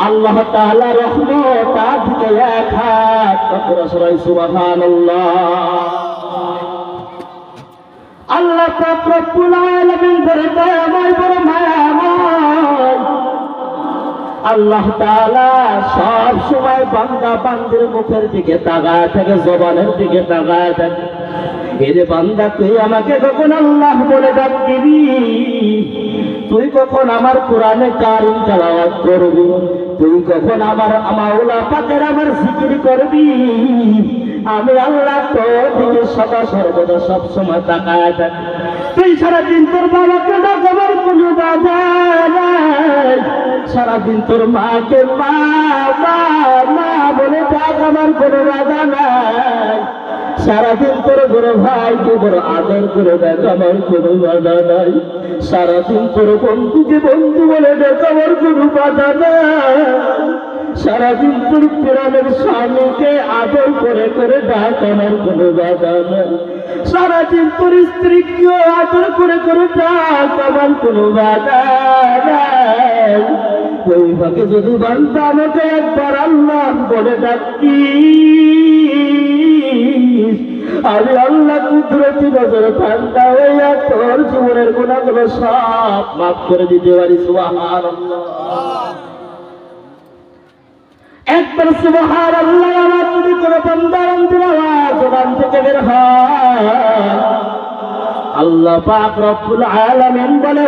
আল্লাহ তাআলা রহমত আজকে এক হাত করে সবাই সুবহানাল্লাহ। আল্লাহ পাক রব্বুল আলামিন বড় দয়াময় বড় মায়াময়। আল্লাহ তাআলা সব সময় বান্দা বান্দির মুখের দিকে তাকায় থাকে, জবানের দিকে তাকায় থাকে। এই যে বান্দা তুই আমাকে কখন আল্লাহ বলে ডাক দিবি, তুই কখন আমার কোরআনে কারিম তেলাওয়াত করবি, তুই কখন আমার মাওলা পাকের আমার জিকির করবি, আমি আল্লাহ তোর দিকে সদা সর্বদা সব সময় তাকায় থাকি। তুই সারাদিন তোর বাবাকে ডাকাবার কোনো বাধা নাই, সারাদিন তোর মাকে মা মা মা বলে ডাকাবার কোনো বাধা নাই, সারাদিন তোর বড় ভাইকে বড় আদর করে দেখাবার কোনো বাধা নাই, সারাদিন তোর বন্ধুকে বন্ধু বলে দেখাবার কোনো বাধা নাই, সারাদিন তোর প্রাণের স্বামীকে আদর করে করে ডাকানোর কোনো বাধা নাই, সারাদিন তোর স্ত্রীকেও আদর করে করে ডাকাবার কোনো বাধা নাই। ওই ভাগে যদি বান্দা আমাকে একবার আল্লাহ বলে ডাকি, আমি আল্লাহ কুদরতি নজরে ঠান্ডা হইয়া তোর জীবনের গুনাহগুলো সব মাফ করে দিতে পারি। সুবহানাল্লাহ। একবার সুবহানাল্লাহ আমার যদি কোনো বান্দার অন্তরে আওয়াজ জবান থেকে বের হয়, আল্লাহ পাক রব্বুল আলামিন বলে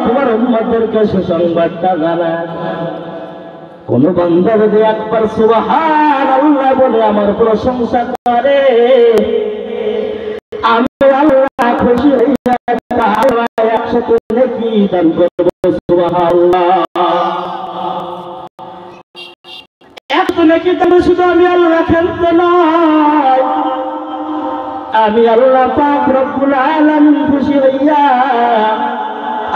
তোমার উম্মতদেরকে সুসংবাদটা জানায়। কোন বান্দা যদি একবার সুবহানাল্লাহ বলে আমার প্রশংসা করে, আমি আল্লাহ খুশি হইয়া তার একসাথে নেকি দান করব। সুবহানাল্লাহ। এত নেকি দান শুধু আমি আল্লাহ খেলতে নয়, আমি আল্লাহ পাক রব্বুল আলামিন খুশি হইয়া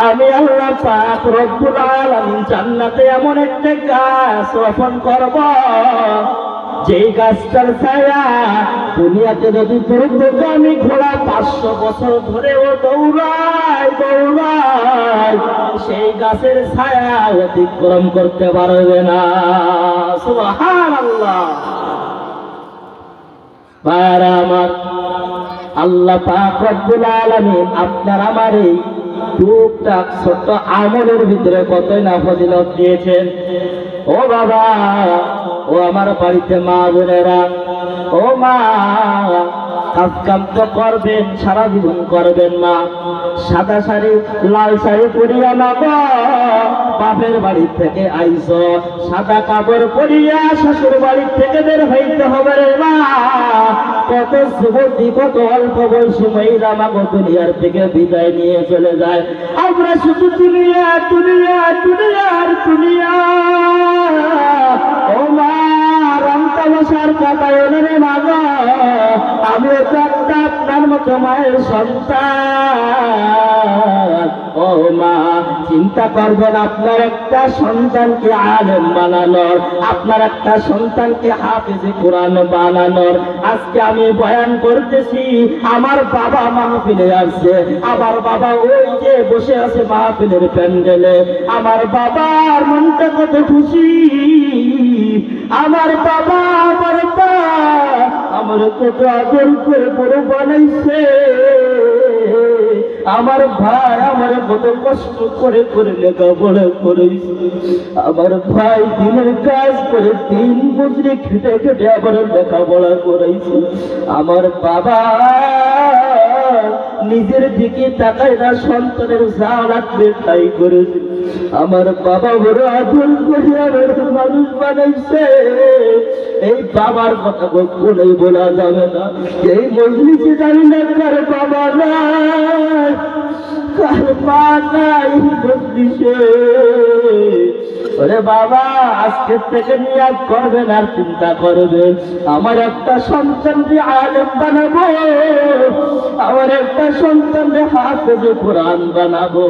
আমি আল্লাহ পাক রব্বুল আলামিন জান্নাতে এমন একটা গাছ রোপণ করব, যেই গাছটার ছায়া দুনিয়াতে যদি আমি ঘোড়া 500 বছর ধরেও দৌড়াই দৌড়াই, সেই গাছের ছায়া অতিক্রম করতে পারবে না। সুবহানাল্লাহ। ভাইরা আমার, আল্লাহ পাক রব্বুল আলামিন আপনার আমার এই টুকটাক ছোট্ট আমলের ভিতরে কতই না ফজিলত দিয়েছেন। ও বাবা, ও আমার বাড়িতে মা বোনেরা, ও মা, কাজ কাম তো করবেন, সারা জীবন করবেন মা। সাদা শাড়ি লাল শাড়ি পরিয়া না গো, বাপের বাড়ি থেকে আইছো, সাদা কাপড় পরিয়া শ্বশুর বাড়ি থেকে বের হইতে হবে রে মা। কত যুবতী কত অল্প বয়সী মহিলা মাগো দুনিয়ার থেকে বিদায় নিয়ে চলে যায়। আমরা শুধু দুনিয়া দুনিয়া দুনিয়ার দুনিয়া। ও মা, রংটা বসার কাটায় রে মা গো, আমিও তো একটা আপনার মতো মায়ের সন্তান। ও মা, চিন্তা করবেন আপনার একটা সন্তানকে আলেম বানানোর, আপনার একটা সন্তানকে হাফেজে কোরআন বানানোর। আজকে আমি বয়ান করতেছি, আমার বাবা মাহফিলে আসছে, আমার বাবা ওই যে বসে আছে মাহফিলের প্যান্ডেলে। আমার বাবার মনটা কত খুশি, আমার বাবা আমার মা আমার কত আদর করে বড় বানাইছে, আমার ভাই আমার কত কষ্ট করে করে লেখাপড়া করেছে, আমার ভাই দিনের কাজ করে 3 মজুরি খেটে খেটে আবার লেখাপড়া করেছে। আমার বাবা নিজের দিকে তাকায় না, সন্তানের যা লাগবে তাই করেছে। আমার বাবা বড় আদর করে আমার মানুষ বানাইছে। এই বাবার কথা কখনোই বলা যাবে না। এই মজলিসে জানি না কার বাবা নাই, কার মা নাই মজলিসে। ওরে বাবা, আজকের থেকে নিয়াত করবেন আর চিন্তা করবেন, আমার একটা সন্তানকে আলেম বানাবো, আমার একটা সন্তানকে হাফেজে কোরআন বানাবো।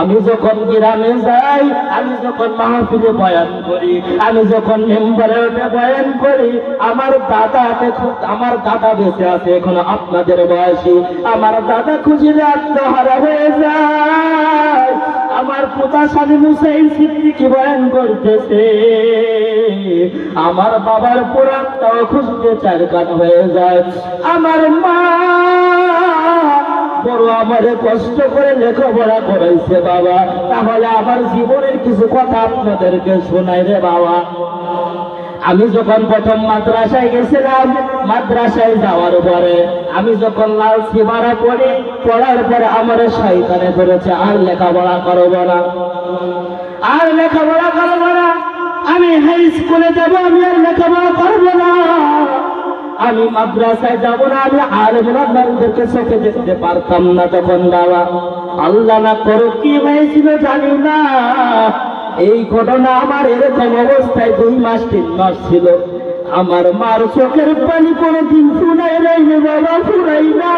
আমি যখন গ্রামে যাই, আমি যখন মাহফিলে বয়ান করি, আমি যখন মেম্বারে উঠে বয়ান করি, আমার দাদা বেঁচে আছে এখন আপনাদের বয়সী, আমার দাদা খুশিতে আত্মহারা হয়ে যায়। আমার পিতা স্বামী হুসাইন সিদ্দিকী বয়ান করতেছে, আমার বাবার পুরাণটাও খুঁজতে চারকান হয়ে যায়। আমার মা বড় আমারে কষ্ট করে লেখাপড়া করাইছে বাবা, তাহলে আমার জীবনের কিছু কথা আপনাদেরকে শোনাই রে বাবা। আমি যখন প্রথম মাদ্রাসায় গেছিলাম, মাদ্রাসায় যাওয়ার পরে আমি যখন লাল সিমারা পড়ার পরে আমার শয়তানে ধরেছে, আর লেখাপড়া করবো না, আর লেখাপড়া করবো না, আমি হাই স্কুলে যাবো, আমি আর লেখাপড়া করবো না, আমি মাদ্রাসায় যাব না, আমি আলেম রাব্বানীদেরকে চোখে দেখতে পারতাম না তখন বাবা। আল্লাহ না করো কি হয়েছিল জানি না, এই ঘটনা আমার এরকম অবস্থায় 2 মাস 3 মাস ছিল। আমার মার চোখের পানি কোনোদিন শুনাই নাই বাবা, শুনাই না।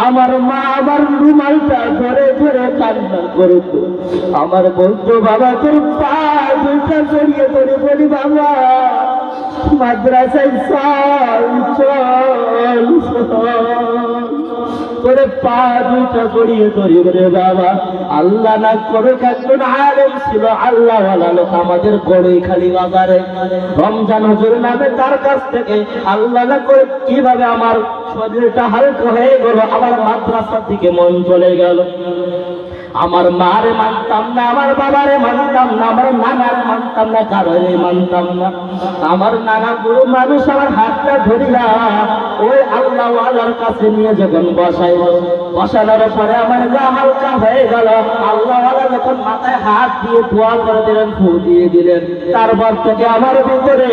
আমার মা আমার রুমালটা ধরে ধরে কান্না করতো, আমার বলতো বাবা তোর পা দুইটা জড়িয়ে ধরে বলি বাবা মাদ্রাসায় চল করে পা দুইটা জড়িয়ে ধরি রে বাবা। আল্লাহ না করে একজন আলেম ছিল, আল্লাহ ওয়ালা লোক আমাদের গড়ই খালি বাজারে, রমজান হুজুর নামে তার কাছ থেকে আল্লাহ না করে কিভাবে আমার শরীরটা হালকা হয়ে গেল, আমার মাদ্রাসার দিকে মন চলে গেল। আমার মারে মানতাম না, আমার বাবারে মানতাম না, আমার নানারে মানতাম না, কারোরে মানতাম না। আমার নানা গুরু মানুষ আমার হাতটা ধরিয়া ওই আল্লাহ ওয়ালার কাছে নিয়ে যখন বসানোর পরে আমার গা হালকা হয়ে গেল। আল্লাহ ওয়ালা যখন মাথায় হাত দিয়ে দোয়া করে দিলেন, ফু দিয়ে দিলেন, তারপর থেকে আমার ভিতরে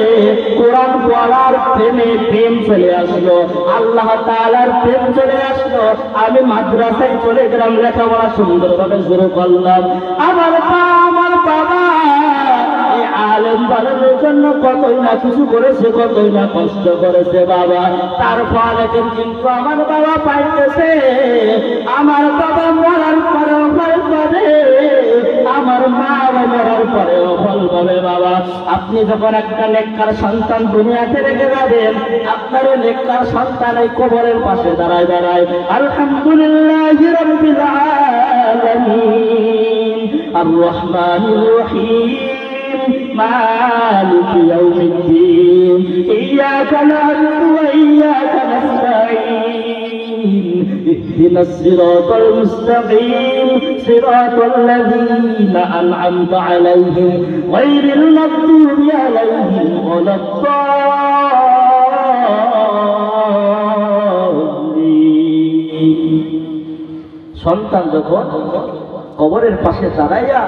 কোরআন ওয়ালার প্রেম চলে আসলো, আল্লাহ তাআলার প্রেম চলে আসলো। আমি মাদ্রাসায় চলে গেলাম, লেখাপড়া সুন্দরভাবে শুরু করলাম। আমার বাবা এই আলেম বানানোর জন্য কতই না কিছু করেছে, কতই না কষ্ট করেছে বাবা। তার ফলে কিন্তু আমার বাবা পাইতেছে, আমার বাবা মরার পরেও ফল পাবে, আমার মা মরার পরেও ফল পাবে বাবা। আপনি যখন একটা নেককার সন্তান দুনিয়াতে রেখে যাবেন, আপনারও নেককার সন্তান এই কবরের পাশে দাঁড়ায় আলহামদুলিল্লাহি রাব্বিল আলামিন আর রহমানির রহিম মালিক ইয়াউমিদ্দিন ইয়্যাকা না'বুদু ওয়া ইয়্যাকা নাস্তাঈন ইহদিনাস সিরাতাল মুস্তাকিম সিরাতাল লাযীনা আন'আমতা আলাইহিম গায়রিল মাগদুবি আলাইহিম ওয়ালাদ-দাল্লিন। সন্তান যখন কবরের পাশে দাঁড়াইয়া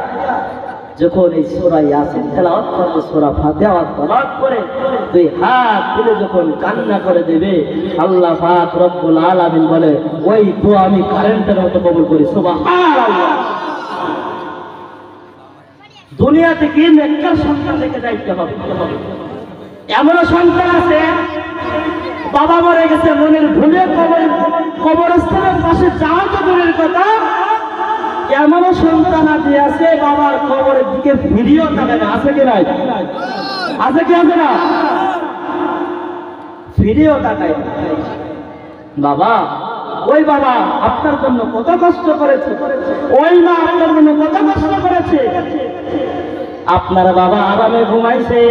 যখন এই সূরা ইয়াসিন তেলাওয়াত করবে, সূরা ফাতিহা তেলাওয়াত করে 2 হাত তুলে যখন কান্না করে দেবে, আল্লাহ পাক রব্বুল আলামিন বলে ওই দোয়া আমি কারেন্টের মতো কবুল করি। সুবহানাল্লাহ। দুনিয়া থেকে নেককার সন্তান রেখে যাইতে হবে। এমন সন্তান আছে বাবা মরে গেছে, মনের ভুলে কবরস্থানের পাশে যাওয়া তো দূরের কথা, এমন সন্তান আছে বাবার কবরের দিকে ফিরিয়েও থাকে না। আছে কি নাই? আছে কি আছে না? ফিরিয়েও তাকায় না। বাবা, ওই বাবা আপনার জন্য কত কষ্ট করেছে, ওই মা আপনার জন্য কত কষ্ট করেছে। আপনার বাবা আরামে ঘুমাইছে,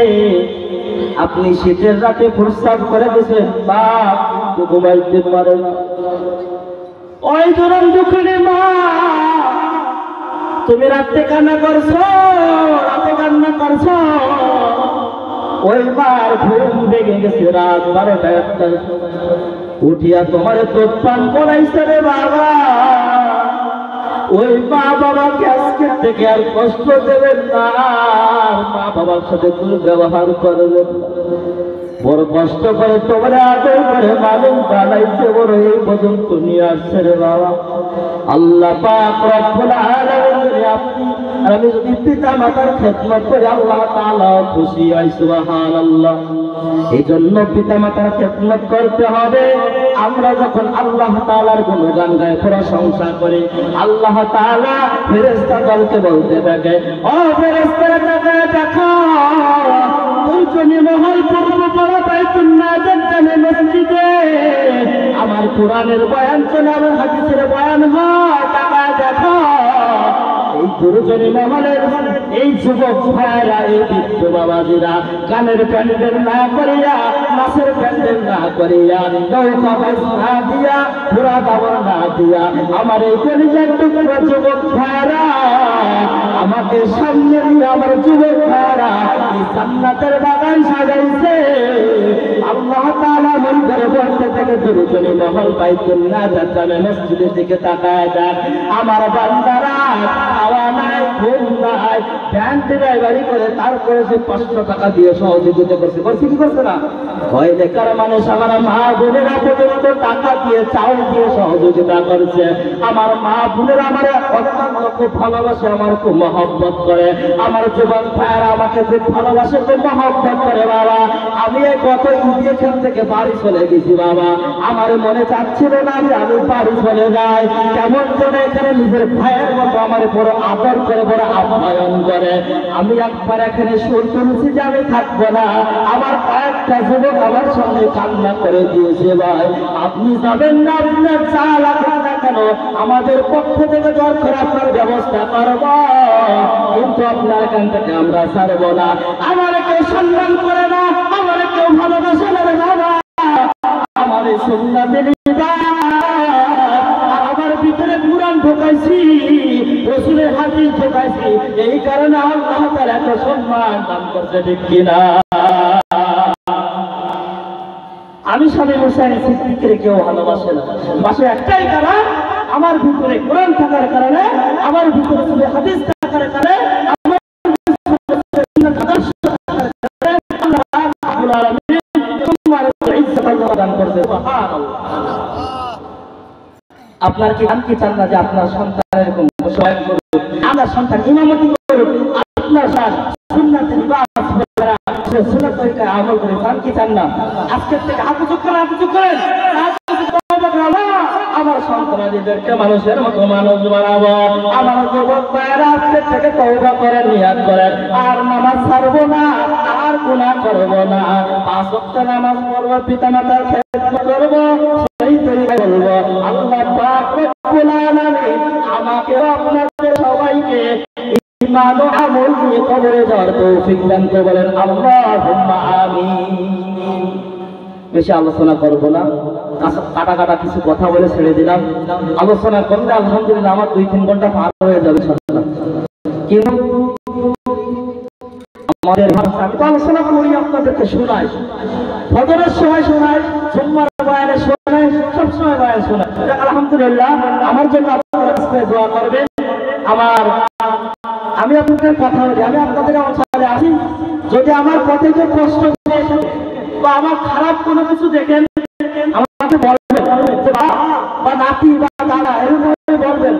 আপনি শীতের রাতে প্রস্তাব করে দিয়েছেন, বাপ ঘুমাইতে পারে না। ওই ধরুন দুঃখের মা, তুমি রাতে কান্না করছো, ওই মার ঘুম ভেঙে গেছে রাত 12টা 1টার সময়, উঠিয়া তোমার তোফান করাইছে রে বাবা। ওই মা বাবাকে আজকে থেকে আর কষ্ট দেবেন না, মা বাবার সাথে দুর্ব্যবহার করবেন না। বড় কষ্ট করে তোমার আদর করে মানুষ বানাইছে, বড় এই পর্যন্ত নিয়ে আসছে রে বাবা। আল্লাহ পাক রব্বুল আলামিন আপনি আর আমি যদি পিতা মাতার খেদমত করে আল্লাহ তাআলা খুশি হয়। সুবহানাল্লাহ। এই জন্য পিতা মাতার খেদমত করতে হবে। আমরা যখন আল্লাহ তাআলার গুণগান গাই, প্রশংসা করি, আল্লাহ তাআলা ফেরেশতা দলকে বলতে থাকে, ও ফেরেশতারা দেখো, আমার কোরআনের বয়ান চলে, আমার হাদিসের বয়ান হয়, টাকা দেখো এই দুর্জনী মহলের এই যুবক ভাইরা, এই বৃদ্ধ বাবাজিরা গানের প্যান্ডেল না করিয়া, নাচের প্যান্ডেল না করিয়া, নৌকা বাস না দিয়া, ঘোড়া দাবর না দিয়া, আমার এই কলিজার টুকরা যুবক ভাইরা আমাকে সামনে দিয়ে আমার যুবক ভাইরা এই জান্নাতের বাগান সাজাইছে। আল্লাহ তাআলা মন্দিরে বলতে থেকে দুর্জনী মহল বাইতুল্লাহ জামে মসজিদের দিকে তাকায় দেন, আমার বান্দারা খাওয়া নাই, ঘুম নাই, ভ্যান ড্রাইভারি করে তারপরে সে 500 টাকা দিয়ে সহযোগিতা করছে। করছে কি করছে না? ভয় দেখার মানুষ আমার মা বোনেরা পর্যন্ত টাকা দিয়ে, চাউল দিয়ে সহযোগিতা করছে। আমার মা বোনেরা আমার অত্যন্ত খুব ভালোবাসে, আমার খুব মহব্বত করে, আমার যুবক ভাইয়েরা আমাকে খুব ভালোবাসে, খুব মহব্বত করে। বাবা আমি গত ঈদ এখান থেকে বাড়ি চলে গেছি বাবা, আমার মনে চাচ্ছিল না যে আমি বাড়ি চলে যাই। কেমন করে এখানে নিজের ভাইয়ের মতো আমার বড় আদর করে, বড় আপ্যায়ন করে। আমি একবার এখানে সুর তুলছি যে আমি থাকবো না, আমার কয়েকটা যুবক আমার সঙ্গে কান্না করে দিয়েছে। ভাই আপনি যাবেন না, আপনার চা লাগবে না কেন, আমাদের পক্ষ থেকে দরকার আপনার ব্যবস্থা করব, কিন্তু আপনার এখান থেকে আমরা ছাড়বো না। আমার কেউ সম্মান করে না, আমার কেউ ভালোবাসে না বাবা, আমার সুন্নাতে আমার ভিতরে কুরআন ঢোকাইছি, রাসূলের হাদিস ঢোকাইছি, এই কারণে আল্লাহ তাআলা এত সম্মান দান করছে, ঠিক কিনা? আমি স্বামী হোসেন সিদ্দিকীর কেউ ভালোবাসে না, বাসে একটাই কারণ, আমার ভিতরে কোরআন থাকার কারণে, আমার ভিতরে রাসূলের হাদিস থাকার কারণে, আমার সুন্নাত আদর্শ থাকার কারণে আল্লাহ রাব্বুল আলামিন তোমার ইজ্জত আল্লাহ দান করছে। সুবহানাল্লাহ। আপনার কি আমি কি চান না যে আপনার সন্তান এরকম সহায় করুক, আপনার সন্তান ইমামতি করুক, আপনার সুন্নাতে লিবাস পরা, সুন্নাত তরিকায় আমল করে, চান কি চান না? আজকে থেকে হাত উঁচু করেন, হাত উঁচু করেন, আমার সন্তানাদিদেরকে মানুষের মতো মানুষ বানাবো। আমার যুবক ভাইয়েরা আজকে থেকে তওবা করেন, নিয়াত করেন, আর নামাজ ছাড়বো না, আর গুনাহ করব না, 5 ওয়াক্ত নামাজ পড়ব, পিতামাতার খেদমত করব, সেই তরিকায় বলবো। আল্লাহ পাক রব্বুল আলামিন আমাকে আপনাদের সবাইকে ঈমান ও আমল নিয়ে কবরে যাওয়ার তৌফিক দান করে, বলেন আল্লাহুম্মা আমিন। বেশি আলোচনা করবো না, কাটা কাটা কিছু কথা বলে ছেড়ে দিলাম। আলোচনা করলে আলহামদুলিল্লাহ আমার 2-3 ঘন্টা পার হয়ে যাবে, কিন্তু আমাদের আমি তো আলোচনা করি, আপনাদেরকে শোনাই, ফজরের সময় শোনাই, জুম্মার বয়ানে শোনাই, সব সময় বয়ান শোনাই। আলহামদুলিল্লাহ আমার জন্য আপনারা দোয়া করবেন। আমি আপনাদের কথা বলি, আমি আপনাদের অঞ্চলে আসি, যদি আমার পথে কেউ কষ্ট বা আমার খারাপ কোনো কিছু দেখেন আমাকে বলবেন, বা নাতি বা দাদা এরকম বলবেন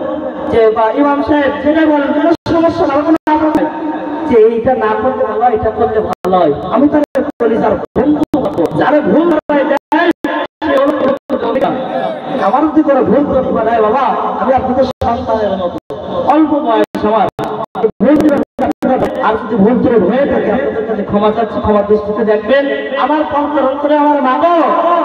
যে বা ইমাম সাহেব যেটা বলেন, কোনো সমস্যা না, কোনো আপত্তি নাই, যে এইটা না করলে ভালো হয়, এটা করলে ভালো হয়। আমি তাকে বলি যার যারা ভুল আমার যদি কোনো ভুল প্রতিভা দেয়, বাবা আমি আপনাদের সন্তানের মতো, অল্প বয়স আমার, আর যদি ভুল করে হয়ে থাকে আপনাদের কাছে ক্ষমা চাচ্ছি, ক্ষমা দৃষ্টিতে দেখবেন। আমার অন্তরে আমার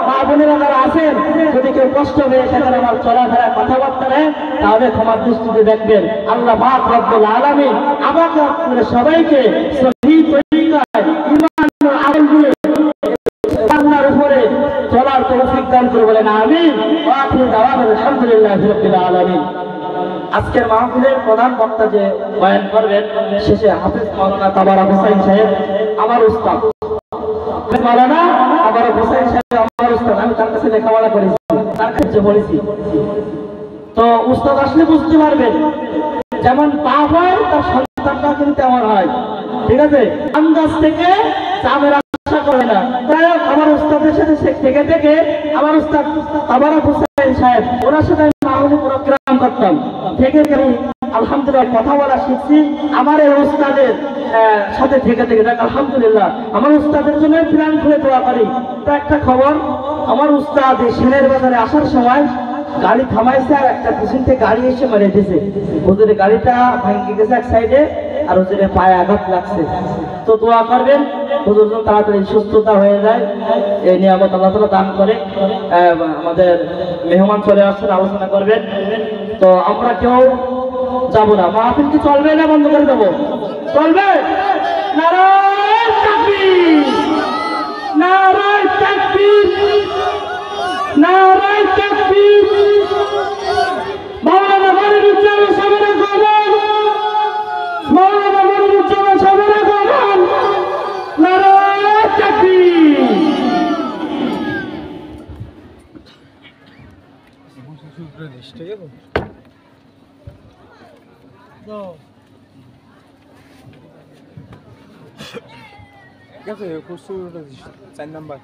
মা বোনেরা যারা আছেন, যদি কেউ কষ্ট হয়ে সেখানে আমার চলাফেরা কথাবার্তা নেয়, তাহলে ক্ষমা দৃষ্টিতে দেখবেন। আল্লাহ পাক রব্বুল আলামিন আমাকে আপনাদের সবাইকে সহিহ তরিকায় ঈমান ও আমল দিয়ে আল্লাহর উপরে চলার তৌফিক দান করে, বলেন আমিন। ওয়া আখিরু দাওয়ানা আলহামদুলিল্লাহি রাব্বিল আলামিন। আজকের মাহফিলের প্রধান বক্তা যে বয়ান করবেন, শেষে হাফেজ মাওলানা তাবারক হোসেন সাহেব, আমার উস্তাদ মাওলানা তাবারক হোসেন সাহেব আমার উস্তাদ, আমি তার কাছে লেখাপড়া করেছি, তার কাছে পড়েছি। তো উস্তাদ আসলে বুঝতে পারবেন, যেমন বাপ হয় তার সন্তানটা কিন্তু তেমন হয়, ঠিক আছে? আন্দাজ থেকে চামের আশা করে না। তাই আমার উস্তাদের সাথে থেকে থেকে আমার উস্তাদ তাবারক হোসেন সাহেব, ওনার সাথে মাহফিল প্রোগ্রাম করতাম, থেকে আলহামদুলিল্লাহ কথা বলা শিখছি। আমার এই উস্তাদের সাথে থেকে থেকে দেখ আলহামদুলিল্লাহ আমার উস্তাদের জন্য প্ল্যান করে দোয়া করি। তো একটা খবর, আমার উস্তাদ সেনের বাজারে আসার সময় গাড়ি থামাইছে, আর একটা পিছন থেকে গাড়ি এসে মেরে দিয়েছে। হুজুরের গাড়িটা ভেঙে গেছে এক সাইডে, আর হুজুরের পায়ে আঘাত লাগছে। তো দোয়া করবেন হুজুর যেন তাড়াতাড়ি সুস্থতা হয়ে যায়, এই নিয়ামত আল্লাহ তাআলা দান করে। আমাদের মেহমান চলে আসছেন, আলোচনা করবেন। তো আমরা কেউ যাবো না। মাহফিল কি চলবে না বন্ধ করে দেবো? চলবে। নারায়ে তাকবীর, নারায়ে তাকবীর, নারায়ে তাকবীর। মাওলানা মনিরুজ্জামান সাহেবের আগমন, মাওলানা মনিরুজ্জামান সাহেবের আগমন। নারায়ে তাকবীর। ঠিক আছে, 4 নাম্বার